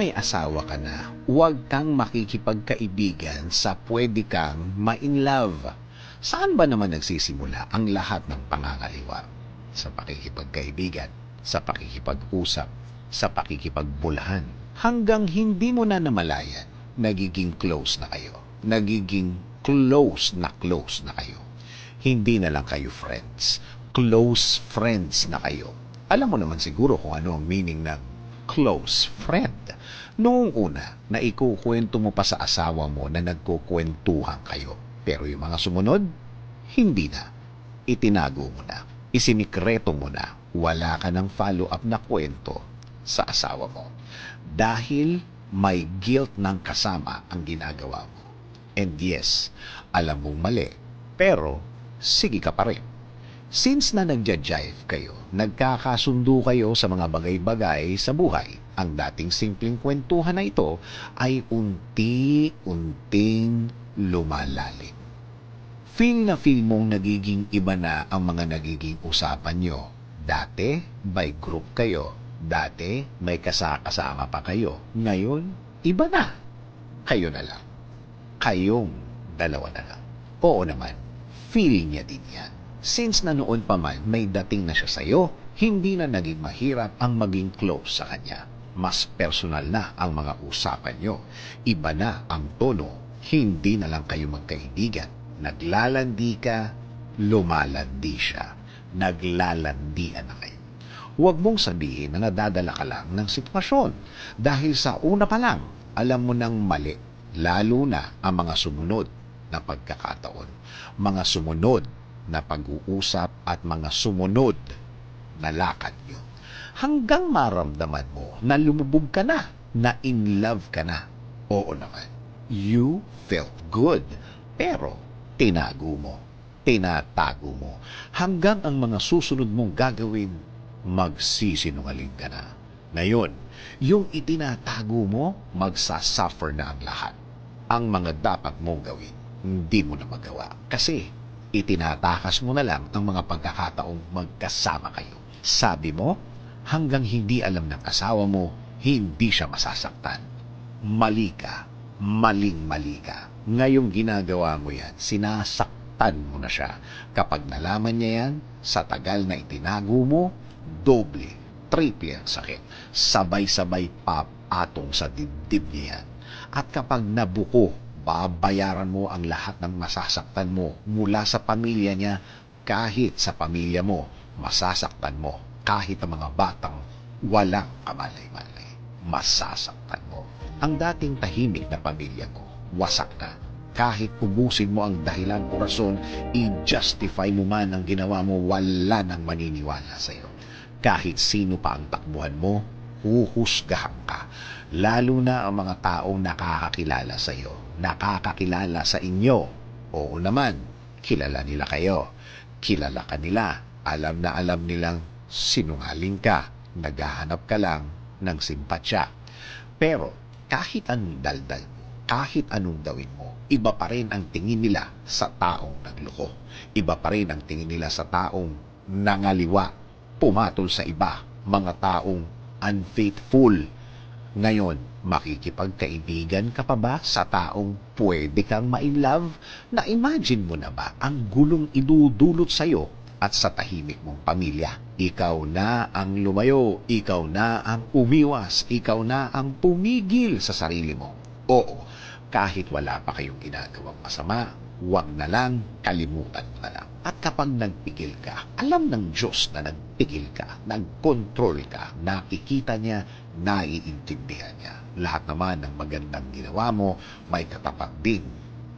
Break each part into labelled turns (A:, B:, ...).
A: may asawa ka na, huwag kang makikipagkaibigan sa pwede kang ma-in-love. Saan ba naman nagsisimula ang lahat ng pangangaliwa? Sa pakikipagkaibigan, sa pakikipag-usap, sa pakikipagbulhan. Hanggang hindi mo na namalayan, nagiging close na kayo. Nagiging close na kayo. Hindi na lang kayo friends. Close friends na kayo. Alam mo naman siguro kung ano ang meaning ng close friend. Noong una, na ikukwento mo pa sa asawa mo na nagkukwentuhan kayo. Pero yung mga sumunod, hindi na. Itinago mo na. Isinikreto mo na. Wala ka ng follow-up na kwento sa asawa mo. Dahil may guilt ng kasama ang ginagawa mo. And yes, alam mong mali. Pero, sige ka pa rin. Since na nagja-jive kayo, nagkakasundo kayo sa mga bagay-bagay sa buhay, ang dating simpleng kwentuhan na ito ay unti-unting lumalalim. Feel na feel mong nagiging iba na ang mga nagiging usapan nyo. Dati, by group kayo. Dati, may kasama pa kayo. Ngayon, iba na. Kayo na lang. Kayong dalawa na lang. Oo naman, feel niya din yan. Since na noon pa man may dating na siya sa'yo, hindi na naging mahirap ang maging close sa kanya. Mas personal na ang mga usapan nyo. Iba na ang tono. Hindi na lang kayo magkaibigan. Naglalandi ka, lumalandi siya. Naglalandian na kayo. Huwag mong sabihin na nadadala ka lang ng sitwasyon. Dahil sa una pa lang, alam mo nang mali. Lalo na ang mga sumunod na pagkakataon. Mga sumunod na pag-uusap at mga sumunod na lakad nyo. Hanggang maramdaman mo na lumubog ka na in love ka na. Oo naman, you felt good. Pero, tinago mo, tinatago mo. Hanggang ang mga susunod mong gagawin, magsisinungaling ka na. Ngayon, yung itinatago mo, magsasuffer na ang lahat. Ang mga dapat mong gawin, hindi mo na magawa. Kasi, itinatakas mo na lang ang mga pagkakataong magkasama kayo. Sabi mo, hanggang hindi alam ng asawa mo, hindi siya masasaktan. Mali ka. Maling-mali ka. Ngayong ginagawa mo yan, sinasaktan mo na siya. Kapag nalaman niya yan, sa tagal na itinago mo, doble, triple ang sakit. Sabay-sabay papatong sa dibdib niya yan. At kapag nabuko, babayaran mo ang lahat ng masasaktan mo mula sa pamilya niya. Kahit sa pamilya mo, masasaktan mo. Kahit ang mga batang walang kamalay-malay, masasaktan mo. Ang dating tahimik na pamilya mo, wasak na. Kahit ubusin mo ang dahilan o rason, i-justify mo man ang ginawa mo, wala nang maniniwala sa'yo. Kahit sino pa ang takbuhan mo, huhusgahan ka. Lalo na ang mga taong nakakakilala sa iyo, nakakakilala sa inyo. Oo naman, kilala nila kayo. Kilala ka nila. Alam na alam nilang sinungaling ka. Naghahanap ka lang ng simpatsya. Pero kahit anong daldal mo, kahit anong gawin mo, iba pa rin ang tingin nila sa taong nagloko. Iba pa rin ang tingin nila sa taong nangaliwa, pumatol sa iba, mga taong unfaithful. Ngayon, makikipagkaibigan ka pa ba sa taong pwede kang ma-inlove? Na-imagine mo na ba ang gulong idudulot sa'yo at sa tahimik mong pamilya? Ikaw na ang lumayo, ikaw na ang umiwas, ikaw na ang pumigil sa sarili mo. Oo, kahit wala pa kayong ginagawang masama, huwag na lang, kalimutan mo na lang. At kapag nagpigil ka, alam ng Diyos na nagpigil ka, nagkontrol ka, nakikita niya, naiintindihan niya. Lahat naman ng magandang ginawa mo, may katapat ding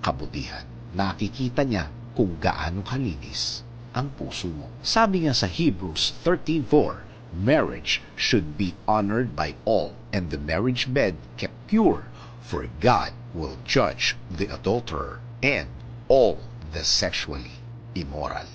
A: kabutihan. Nakikita niya kung gaano kalinis ang puso mo. Sabi nga sa Hebrews 13:4, marriage should be honored by all, and the marriage bed kept pure, for God will judge the adulterer and all the sexually immoral.